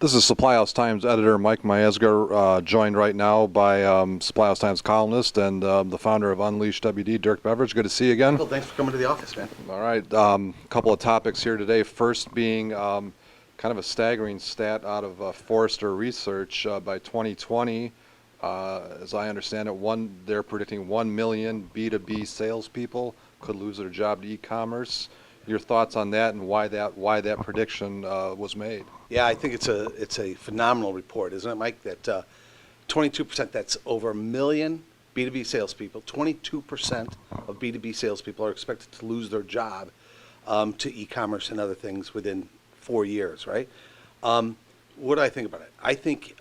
This is Supply House Times editor Mike Miasgar, joined right now by Supply House Times columnist and the founder of UnleashWD, Dirk Beveridge. Good to see you again. Well, thanks for coming to the office, man. All right, couple of topics here today. First being kind of a staggering stat out of Forrester Research. By 2020, as I understand it, they're predicting 1 million B2B salespeople could lose their job to e-commerce. Your thoughts on that and why that prediction was made? Yeah, I think it's a phenomenal report, isn't it, Mike? That 22%, that's over 1 million B2B salespeople. 22% of B2B salespeople are expected to lose their job to e-commerce and other things within 4 years, right? What do I think about it? I think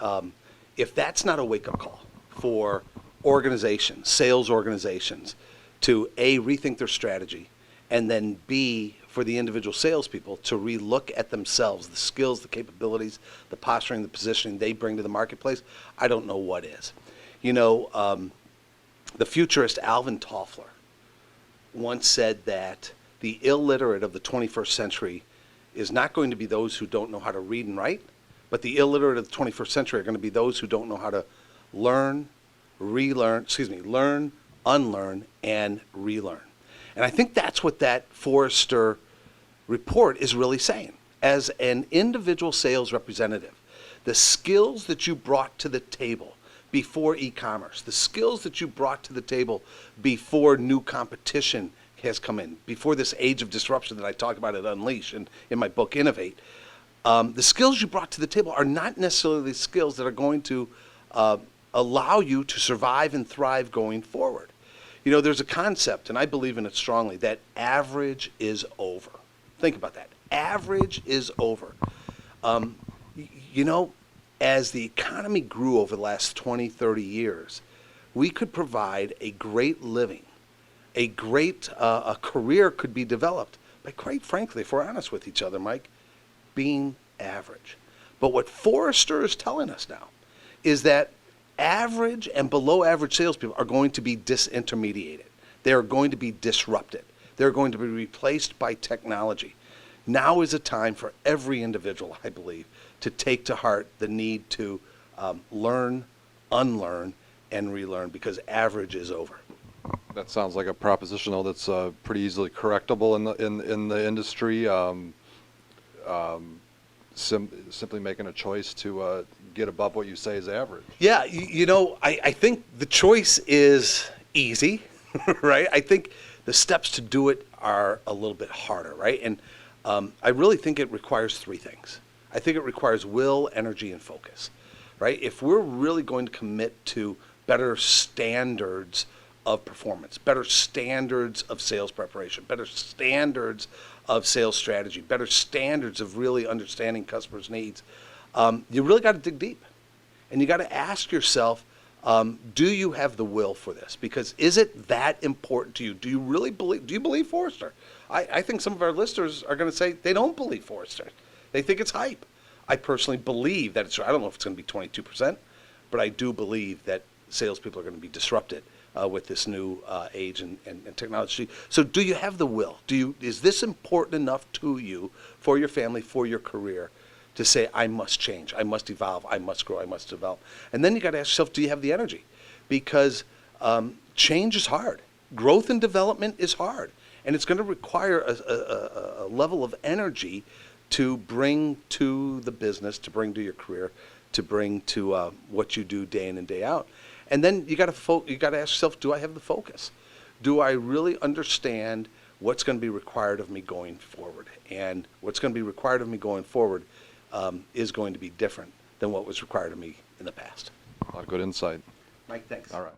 if that's not a wake-up call for organizations, sales organizations, to A, rethink their strategy, and then B, for the individual salespeople to relook at themselves, the skills, the capabilities, the posturing, the positioning they bring to the marketplace, I don't know what is. You know, the futurist Alvin Toffler once said that the illiterate of the 21st century is not going to be those who don't know how to read and write, but the illiterate of the 21st century are going to be those who don't know how to learn, learn, unlearn, and relearn. And I think that's what that Forrester report is really saying. As an individual sales representative, the skills that you brought to the table before e-commerce, the skills that you brought to the table before new competition has come in, before this age of disruption that I talk about at Unleash and in my book, Innovate, the skills you brought to the table are not necessarily the skills that are going to allow you to survive and thrive going forward. You know, there's a concept, and I believe in it strongly, that average is over. Think about that. Average is over. You know, as the economy grew over the last 20, 30 years, we could provide a great living, a great a career could be developed by, quite frankly, if we're honest with each other, Mike, being average. But what Forrester is telling us now is that average and below average salespeople are going to be disintermediated. They're going to be disrupted. They're going to be replaced by technology. Now is a time for every individual, I believe, to take to heart the need to learn, unlearn, and relearn, because average is over. That sounds like a proposition, though, that's pretty easily correctable in the industry. Simply making a choice to get above what you say is average. Yeah, you know, I think the choice is easy, right? I think the steps to do it are a little bit harder, right? And I really think it requires three things. I think it requires will, energy, and focus, right? If we're really going to commit to better standards of performance, better standards of sales preparation, better standards of sales strategy, better standards of really understanding customers' needs, you really got to dig deep. And you got to ask yourself, do you have the will for this? Because is it that important to you? Do you really believe Forrester? I think some of our listeners are going to say they don't believe Forrester. They think it's hype. I personally believe that it's, I don't know if it's going to be 22%, but I do believe that salespeople are going to be disrupted with this new age and technology. So do you have the will? Is this important enough to you, for your family, for your career, to say, I must change, I must evolve, I must grow, I must develop? And then you got to ask yourself, do you have the energy? Because change is hard. Growth and development is hard. And it's going to require a level of energy to bring to the business, to bring to your career, to bring to what you do day in and day out. And then you got to ask yourself, do I have the focus? Do I really understand what's going to be required of me going forward? And what's going to be required of me going forward is going to be different than what was required of me in the past. A lot of good insight. Mike, thanks. All right.